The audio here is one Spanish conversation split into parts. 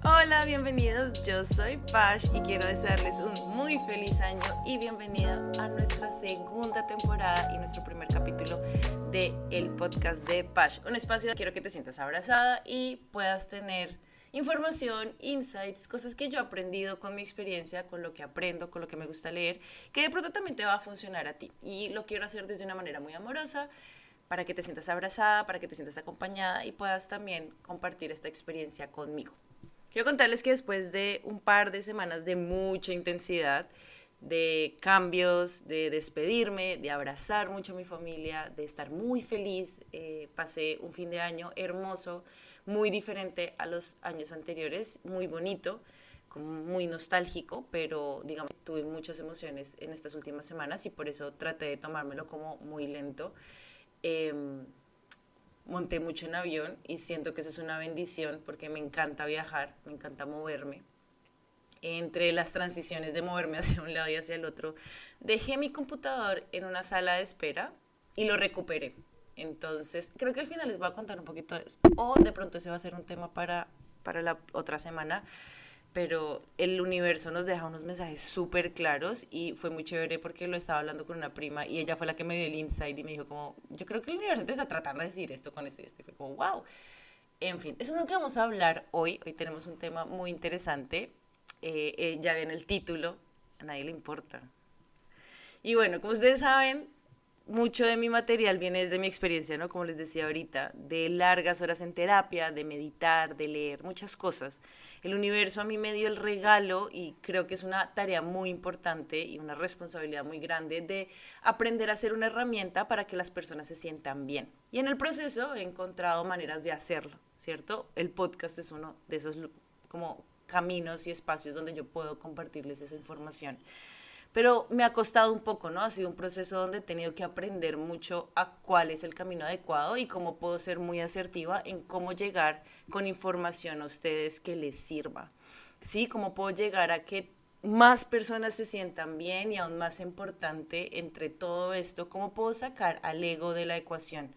Hola, bienvenidos, yo soy Pash y quiero desearles un muy feliz año y bienvenido a nuestra segunda temporada y nuestro primer capítulo de el podcast de Pash. Un espacio donde quiero que te sientas abrazada y puedas tener información, insights, cosas que yo he aprendido con mi experiencia, con lo que aprendo, con lo que me gusta leer, que de pronto también te va a funcionar a ti. Y lo quiero hacer desde una manera muy amorosa, para que te sientas abrazada, para que te sientas acompañada y puedas también compartir esta experiencia conmigo. Quiero contarles que después de un par de semanas de mucha intensidad, de cambios, de despedirme, de abrazar mucho a mi familia, de estar muy feliz, pasé un fin de año hermoso, muy diferente a los años anteriores, muy bonito, muy nostálgico, pero digamos tuve muchas emociones en estas últimas semanas y por eso traté de tomármelo como muy lento. Eh, Monté mucho en avión y siento que eso es una bendición porque me encanta viajar, me encanta moverme. Entre las transiciones de moverme hacia un lado y hacia el otro, dejé mi computador en una sala de espera y lo recuperé. Entonces, creo que al final les voy a contar un poquito de eso. O de pronto ese va a ser un tema para la otra semana, pero el universo nos deja unos mensajes súper claros y fue muy chévere porque lo estaba hablando con una prima y ella fue la que me dio el insight y me dijo como, yo creo que el universo te está tratando de decir esto con esto y esto. Y fue como, wow. En fin, eso es lo que vamos a hablar hoy. Hoy tenemos un tema muy interesante. Ya ven el título, a nadie le importa. Y bueno, como ustedes saben, mucho de mi material viene desde mi experiencia, ¿no? Como les decía ahorita, de largas horas en terapia, de meditar, de leer, muchas cosas. El universo a mí me dio el regalo y creo que es una tarea muy importante y una responsabilidad muy grande de aprender a ser una herramienta para que las personas se sientan bien. Y en el proceso he encontrado maneras de hacerlo, ¿cierto? El podcast es uno de esos como caminos y espacios donde yo puedo compartirles esa información. Pero me ha costado un poco, ¿no? Ha sido un proceso donde he tenido que aprender mucho a cuál es el camino adecuado y cómo puedo ser muy asertiva en cómo llegar con información a ustedes que les sirva. ¿Sí? Cómo puedo llegar a que más personas se sientan bien y aún más importante entre todo esto, cómo puedo sacar al ego de la ecuación.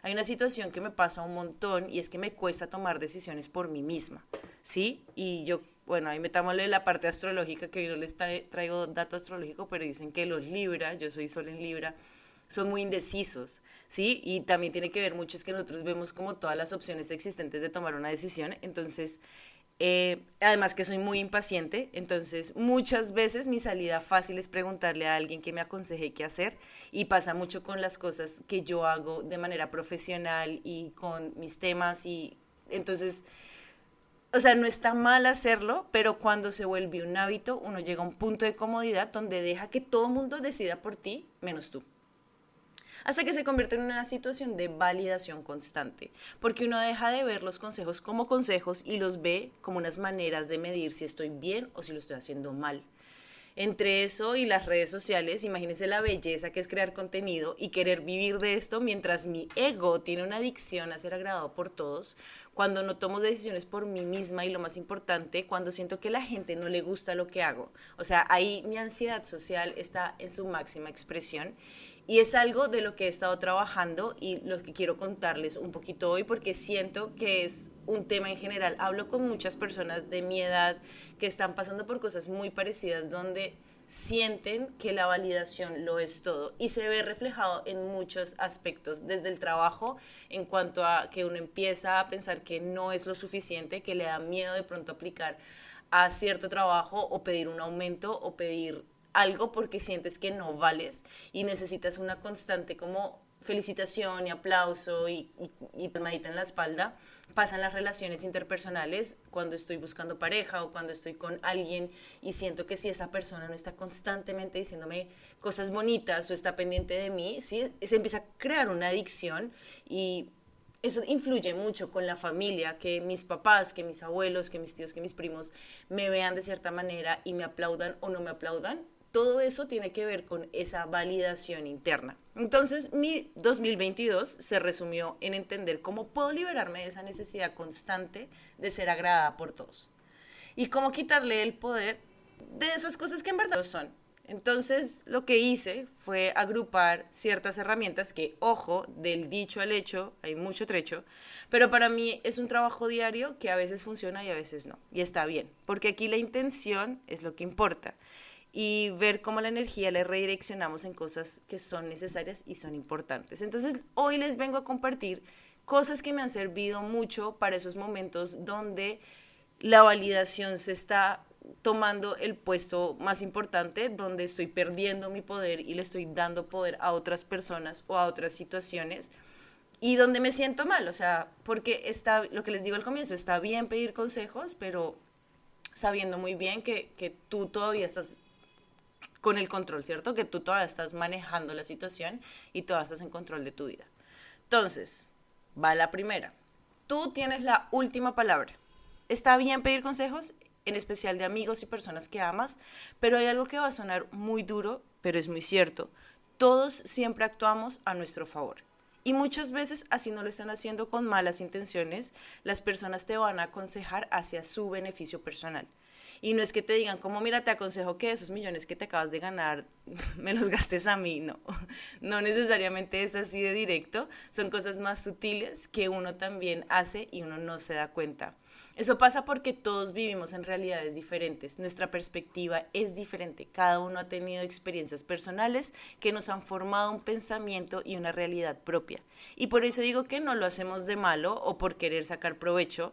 Hay una situación que me pasa un montón y es que me cuesta tomar decisiones por mí misma, ¿sí? Y yo, bueno, ahí metámosle la parte astrológica, que yo no les traigo dato astrológico, pero dicen que los Libra, yo soy Sol en Libra, son muy indecisos, ¿sí? Y también tiene que ver mucho es que nosotros vemos como todas las opciones existentes de tomar una decisión, entonces además que soy muy impaciente, entonces muchas veces mi salida fácil es preguntarle a alguien que me aconseje qué hacer y pasa mucho con las cosas que yo hago de manera profesional y con mis temas y entonces, o sea, no está mal hacerlo, pero cuando se vuelve un hábito, uno llega a un punto de comodidad donde deja que todo el mundo decida por ti, menos tú hasta que se convierte en una situación de validación constante, porque uno deja de ver los consejos como consejos y los ve como unas maneras de medir si estoy bien o si lo estoy haciendo mal. Entre eso y las redes sociales, imagínense la belleza que es crear contenido y querer vivir de esto mientras mi ego tiene una adicción a ser agradado por todos, cuando no tomo decisiones por mí misma y lo más importante, cuando siento que a la gente no le gusta lo que hago. O sea, ahí mi ansiedad social está en su máxima expresión y es algo de lo que he estado trabajando y lo que quiero contarles un poquito hoy porque siento que es un tema en general. Hablo con muchas personas de mi edad que están pasando por cosas muy parecidas donde sienten que la validación lo es todo y se ve reflejado en muchos aspectos, desde el trabajo en cuanto a que uno empieza a pensar que no es lo suficiente, que le da miedo de pronto aplicar a cierto trabajo o pedir un aumento o pedir algo porque sientes que no vales y necesitas una constante como felicitación y aplauso y palmadita en la espalda. Pasan las relaciones interpersonales cuando estoy buscando pareja o cuando estoy con alguien y siento que si esa persona no está constantemente diciéndome cosas bonitas o está pendiente de mí, ¿sí? Se empieza a crear una adicción y eso influye mucho con la familia, que mis papás, que mis abuelos, que mis tíos, que mis primos me vean de cierta manera y me aplaudan o no me aplaudan. Todo eso tiene que ver con esa validación interna. Entonces, mi 2022 se resumió en entender cómo puedo liberarme de esa necesidad constante de ser agradada por todos y cómo quitarle el poder de esas cosas que en verdad son. Entonces lo que hice fue agrupar ciertas herramientas que, ojo, del dicho al hecho hay mucho trecho, pero para mí es un trabajo diario que a veces funciona y a veces no. Y está bien, porque aquí la intención es lo que importa. Y ver cómo la energía la redireccionamos en cosas que son necesarias y son importantes. Entonces hoy les vengo a compartir cosas que me han servido mucho para esos momentos donde la validación se está tomando el puesto más importante, donde estoy perdiendo mi poder y le estoy dando poder a otras personas o a otras situaciones y donde me siento mal, o sea, porque está, lo que les digo al comienzo, está bien pedir consejos, pero sabiendo muy bien que tú todavía estás con el control, ¿cierto? Que tú todavía estás manejando la situación y todavía estás en control de tu vida. Entonces, va la primera. Tú tienes la última palabra. Está bien pedir consejos, en especial de amigos y personas que amas, pero hay algo que va a sonar muy duro, pero es muy cierto. Todos siempre actuamos a nuestro favor. Y muchas veces, así no lo están haciendo con malas intenciones, las personas te van a aconsejar hacia su beneficio personal. Y no es que te digan como, mira, te aconsejo que esos millones que te acabas de ganar me los gastes a mí, no. No necesariamente es así de directo, son cosas más sutiles que uno también hace y uno no se da cuenta. Eso pasa porque todos vivimos en realidades diferentes, nuestra perspectiva es diferente, cada uno ha tenido experiencias personales que nos han formado un pensamiento y una realidad propia. Y por eso digo que no lo hacemos de malo o por querer sacar provecho,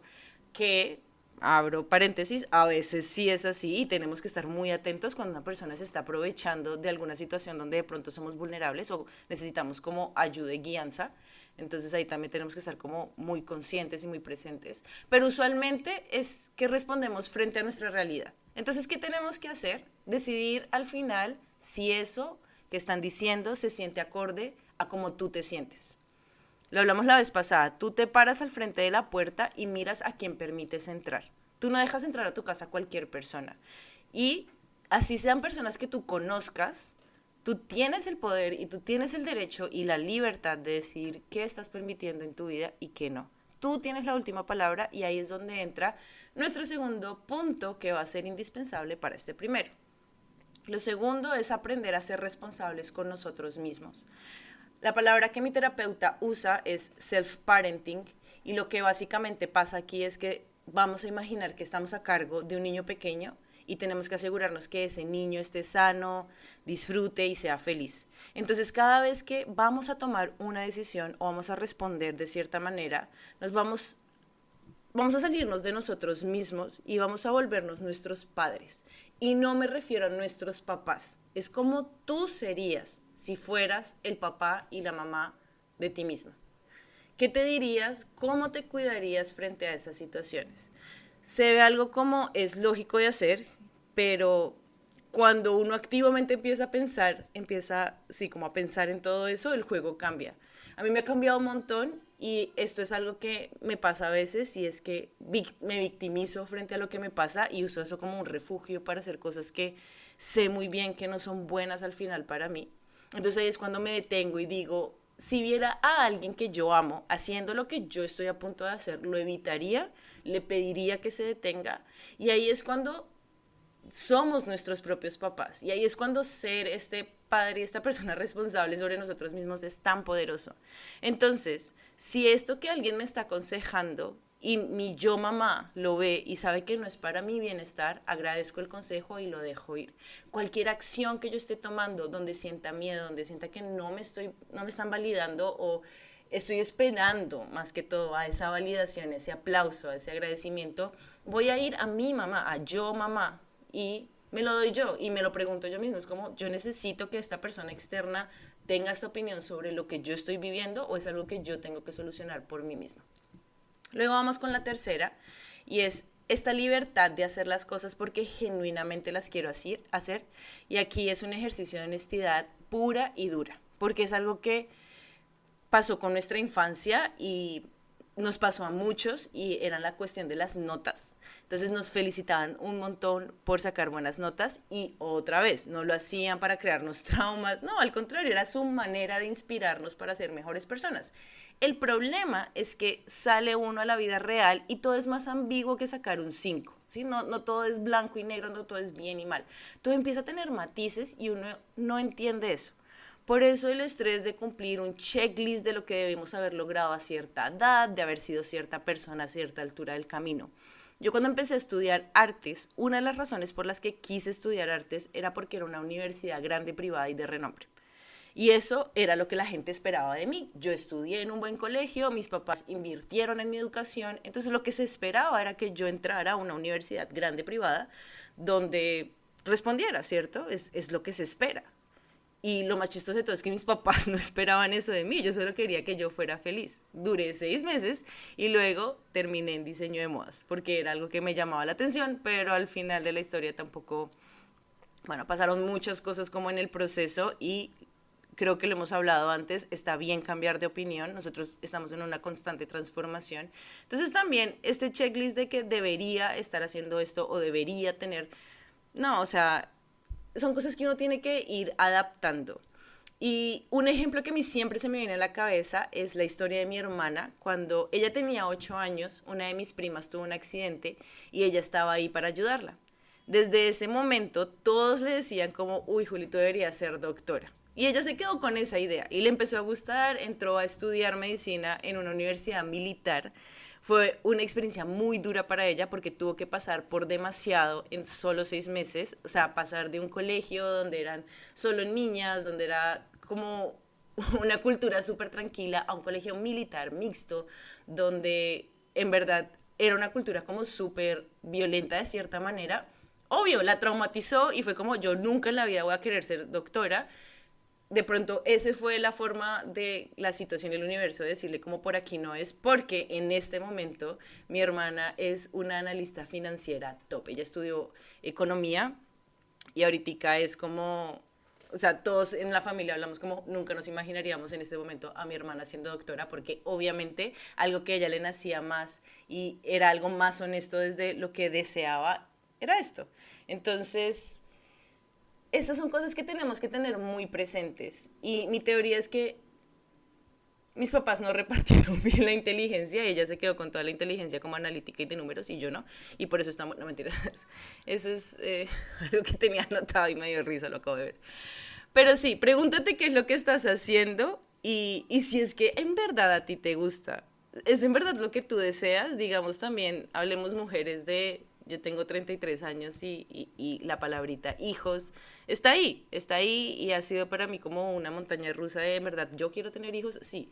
que abro paréntesis, a veces sí es así y tenemos que estar muy atentos cuando una persona se está aprovechando de alguna situación donde de pronto somos vulnerables o necesitamos como ayuda y guianza. Entonces ahí también tenemos que estar como muy conscientes y muy presentes. Pero usualmente es que respondemos frente a nuestra realidad. Entonces, ¿qué tenemos que hacer? Decidir al final si eso que están diciendo se siente acorde a cómo tú te sientes. Lo hablamos la vez pasada, tú te paras al frente de la puerta y miras a quién permites entrar. Tú no dejas entrar a tu casa a cualquier persona. Y así sean personas que tú conozcas, tú tienes el poder y tú tienes el derecho y la libertad de decidir qué estás permitiendo en tu vida y qué no. Tú tienes la última palabra y ahí es donde entra nuestro segundo punto que va a ser indispensable para este primero. Lo segundo es aprender a ser responsables con nosotros mismos. La palabra que mi terapeuta usa es self-parenting y lo que básicamente pasa aquí es que vamos a imaginar que estamos a cargo de un niño pequeño y tenemos que asegurarnos que ese niño esté sano, disfrute y sea feliz. Entonces, cada vez que vamos a tomar una decisión o vamos a responder de cierta manera, vamos a salirnos de nosotros mismos y vamos a volvernos nuestros padres. Y no me refiero a nuestros papás, es como tú serías si fueras el papá y la mamá de ti misma. ¿Qué te dirías? ¿Cómo te cuidarías frente a esas situaciones? Se ve algo como es lógico de hacer, pero cuando uno activamente empieza a pensar, como a pensar en todo eso, el juego cambia. A mí me ha cambiado un montón y esto es algo que me pasa a veces y es que me victimizo frente a lo que me pasa y uso eso como un refugio para hacer cosas que sé muy bien que no son buenas al final para mí. Entonces ahí es cuando me detengo y digo, si viera a alguien que yo amo haciendo lo que yo estoy a punto de hacer, lo evitaría, le pediría que se detenga y ahí es cuando somos nuestros propios papás. Y ahí es cuando ser este padre y esta persona responsable sobre nosotros mismos es tan poderoso. Entonces, si esto que alguien me está aconsejando y mi yo mamá lo ve y sabe que no es para mi bienestar, agradezco el consejo y lo dejo ir. Cualquier acción que yo esté tomando donde sienta miedo, donde sienta que no me están validando o estoy esperando más que todo a esa validación, ese aplauso, a ese agradecimiento, voy a ir a mi mamá, a yo mamá, y me lo doy yo y me lo pregunto yo mismo. Es como, yo necesito que esta persona externa tenga esta opinión sobre lo que yo estoy viviendo o es algo que yo tengo que solucionar por mí misma. Luego vamos con la tercera y es esta libertad de hacer las cosas porque genuinamente las quiero hacer. Y aquí es un ejercicio de honestidad pura y dura, porque es algo que pasó con nuestra infancia y nos pasó a muchos y era la cuestión de las notas. Entonces nos felicitaban un montón por sacar buenas notas y otra vez, no lo hacían para crearnos traumas, no, al contrario, era su manera de inspirarnos para ser mejores personas. El problema es que sale uno a la vida real y todo es más ambiguo que sacar un 5, ¿sí? No todo es blanco y negro, no todo es bien y mal. Todo empieza a tener matices y uno no entiende eso. Por eso el estrés de cumplir un checklist de lo que debemos haber logrado a cierta edad, de haber sido cierta persona a cierta altura del camino. Yo cuando empecé a estudiar artes, una de las razones por las que quise estudiar artes era porque era una universidad grande, privada y de renombre. Y eso era lo que la gente esperaba de mí. Yo estudié en un buen colegio, mis papás invirtieron en mi educación, entonces lo que se esperaba era que yo entrara a una universidad grande, privada, donde respondiera, ¿cierto? Es lo que se espera. Y lo más chistoso de todo es que mis papás no esperaban eso de mí, yo solo quería que yo fuera feliz. Duré 6 meses y luego terminé en diseño de modas, porque era algo que me llamaba la atención, pero al final de la historia tampoco, bueno, pasaron muchas cosas como en el proceso y creo que lo hemos hablado antes, está bien cambiar de opinión, nosotros estamos en una constante transformación. Entonces también este checklist de que debería estar haciendo esto o debería tener, no, o sea, son cosas que uno tiene que ir adaptando. Y un ejemplo que a mí siempre se me viene a la cabeza es la historia de mi hermana. Cuando ella tenía 8 años, una de mis primas tuvo un accidente y ella estaba ahí para ayudarla. Desde ese momento todos le decían como, uy, Juli, tú deberías ser doctora. Y ella se quedó con esa idea y le empezó a gustar, entró a estudiar medicina en una universidad militar. Fue una experiencia muy dura para ella porque tuvo que pasar por demasiado en solo 6 meses, o sea, pasar de un colegio donde eran solo niñas, donde era como una cultura súper tranquila, a un colegio militar mixto, donde en verdad era una cultura como súper violenta de cierta manera. Obvio, la traumatizó y fue como, yo nunca en la vida voy a querer ser doctora. De pronto esa fue la forma de la situación del universo de decirle como por aquí no es, porque en este momento mi hermana es una analista financiera top. Ella estudió economía y ahorita es como, o sea, todos en la familia hablamos como nunca nos imaginaríamos en este momento a mi hermana siendo doctora, porque obviamente algo que a ella le nacía más y era algo más honesto desde lo que deseaba era esto. Entonces estas son cosas que tenemos que tener muy presentes. Y mi teoría es que mis papás no repartieron bien la inteligencia, ella se quedó con toda la inteligencia como analítica y de números y yo no. Y por eso estamos, no mentiras, eso es algo que tenía anotado y me dio risa, lo acabo de ver. Pero sí, pregúntate qué es lo que estás haciendo y si es que en verdad a ti te gusta. ¿Es en verdad lo que tú deseas? Digamos también, hablemos mujeres de, yo tengo 33 años y la palabrita hijos está ahí y ha sido para mí como una montaña rusa de, en verdad, yo quiero tener hijos, sí.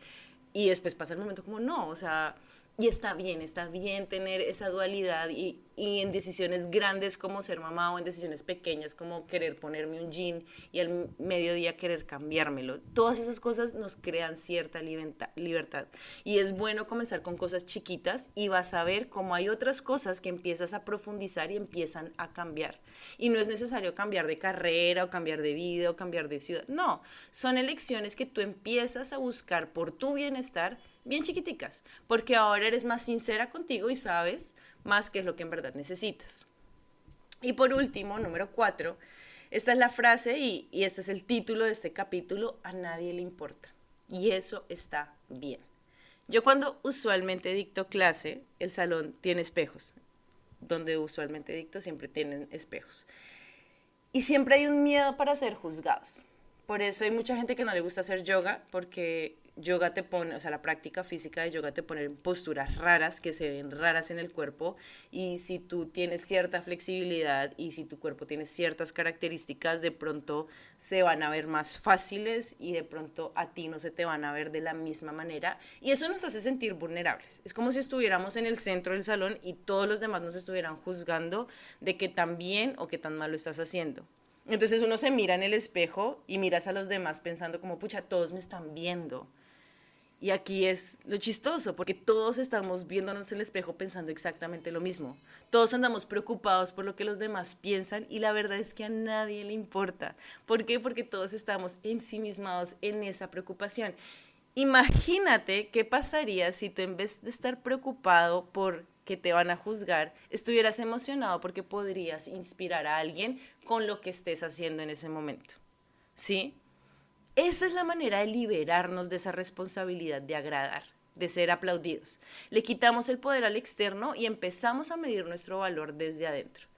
Y después pasa el momento como no, o sea, y está bien tener esa dualidad y en decisiones grandes como ser mamá o en decisiones pequeñas como querer ponerme un jean y al mediodía querer cambiármelo. Todas esas cosas nos crean cierta libertad. Y es bueno comenzar con cosas chiquitas y vas a ver cómo hay otras cosas que empiezas a profundizar y empiezan a cambiar. Y no es necesario cambiar de carrera o cambiar de vida o cambiar de ciudad. No, son elecciones que tú empiezas a buscar por tu bienestar bien chiquiticas, porque ahora eres más sincera contigo y sabes más qué es lo que en verdad necesitas. Y por último, número 4, esta es la frase y este es el título de este capítulo, a nadie le importa. Y eso está bien. Yo cuando usualmente dicto clase, el salón tiene espejos, donde usualmente dicto siempre tienen espejos. Y siempre hay un miedo para ser juzgados. Por eso hay mucha gente que no le gusta hacer yoga, porque yoga te pone, o sea, la práctica física de yoga te pone en posturas raras, que se ven raras en el cuerpo, y si tú tienes cierta flexibilidad y si tu cuerpo tiene ciertas características, de pronto se van a ver más fáciles y de pronto a ti no se te van a ver de la misma manera, y eso nos hace sentir vulnerables. Es como si estuviéramos en el centro del salón y todos los demás nos estuvieran juzgando de qué tan bien o qué tan mal lo estás haciendo. Entonces uno se mira en el espejo y miras a los demás pensando como, pucha, todos me están viendo. Y aquí es lo chistoso, porque todos estamos viéndonos en el espejo pensando exactamente lo mismo. Todos andamos preocupados por lo que los demás piensan y la verdad es que a nadie le importa. ¿Por qué? Porque todos estamos ensimismados en esa preocupación. Imagínate qué pasaría si tú en vez de estar preocupado por que te van a juzgar, estuvieras emocionado porque podrías inspirar a alguien con lo que estés haciendo en ese momento. ¿Sí? Esa es la manera de liberarnos de esa responsabilidad de agradar, de ser aplaudidos. Le quitamos el poder al externo y empezamos a medir nuestro valor desde adentro.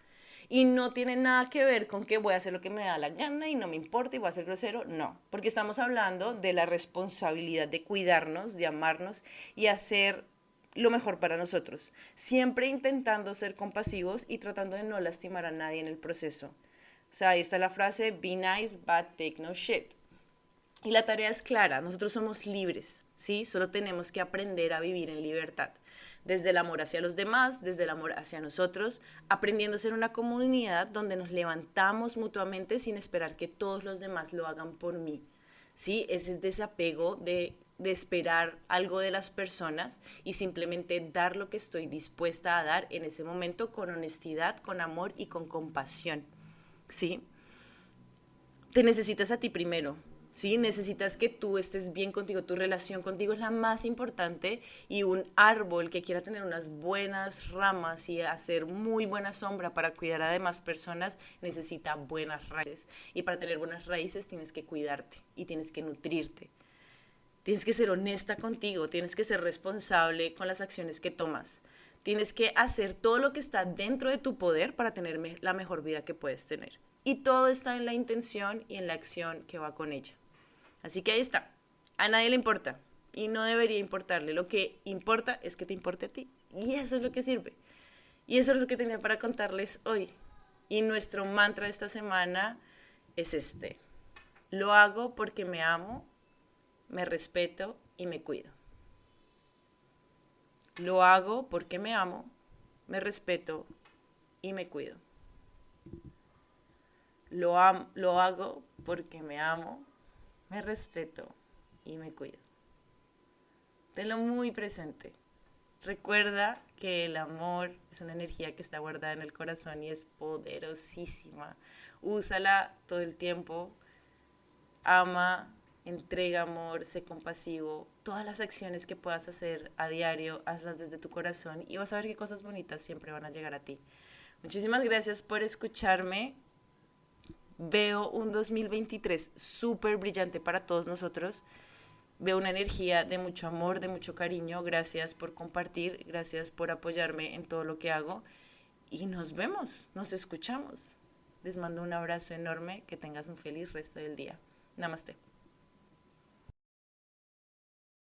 Y no tiene nada que ver con que voy a hacer lo que me da la gana y no me importa y voy a ser grosero. No, porque estamos hablando de la responsabilidad de cuidarnos, de amarnos y hacer lo mejor para nosotros. Siempre intentando ser compasivos y tratando de no lastimar a nadie en el proceso. O sea, ahí está la frase, be nice, but take no shit. Y la tarea es clara, nosotros somos libres, ¿sí? Solo tenemos que aprender a vivir en libertad, desde el amor hacia los demás, desde el amor hacia nosotros, aprendiendo a ser una comunidad donde nos levantamos mutuamente sin esperar que todos los demás lo hagan por mí, ¿sí? Ese es desapego de esperar algo de las personas y simplemente dar lo que estoy dispuesta a dar en ese momento con honestidad, con amor y con compasión, ¿sí? Te necesitas a ti primero, ¿sí? Necesitas que tú estés bien contigo, tu relación contigo es la más importante y un árbol que quiera tener unas buenas ramas y hacer muy buena sombra para cuidar a demás personas necesita buenas raíces y para tener buenas raíces tienes que cuidarte y tienes que nutrirte. Tienes que ser honesta contigo, tienes que ser responsable con las acciones que tomas. Tienes que hacer todo lo que está dentro de tu poder para tener la mejor vida que puedes tener. Y todo está en la intención y en la acción que va con ella. Así que ahí está. A nadie le importa y no debería importarle. Lo que importa es que te importe a ti. Y eso es lo que sirve. Y eso es lo que tenía para contarles hoy. Y nuestro mantra de esta semana es este. Lo hago porque me amo, me respeto y me cuido. Lo hago porque me amo, me respeto y me cuido. Lo hago porque me amo, me respeto y me cuido. Tenlo muy presente. Recuerda que el amor es una energía que está guardada en el corazón y es poderosísima. Úsala todo el tiempo. Ama, entrega amor, sé compasivo. Todas las acciones que puedas hacer a diario, hazlas desde tu corazón y vas a ver qué cosas bonitas siempre van a llegar a ti. Muchísimas gracias por escucharme. Veo un 2023 súper brillante para todos nosotros. Veo una energía de mucho amor, de mucho cariño. Gracias por compartir, gracias por apoyarme en todo lo que hago. Y nos vemos, nos escuchamos. Les mando un abrazo enorme, que tengas un feliz resto del día. Namaste.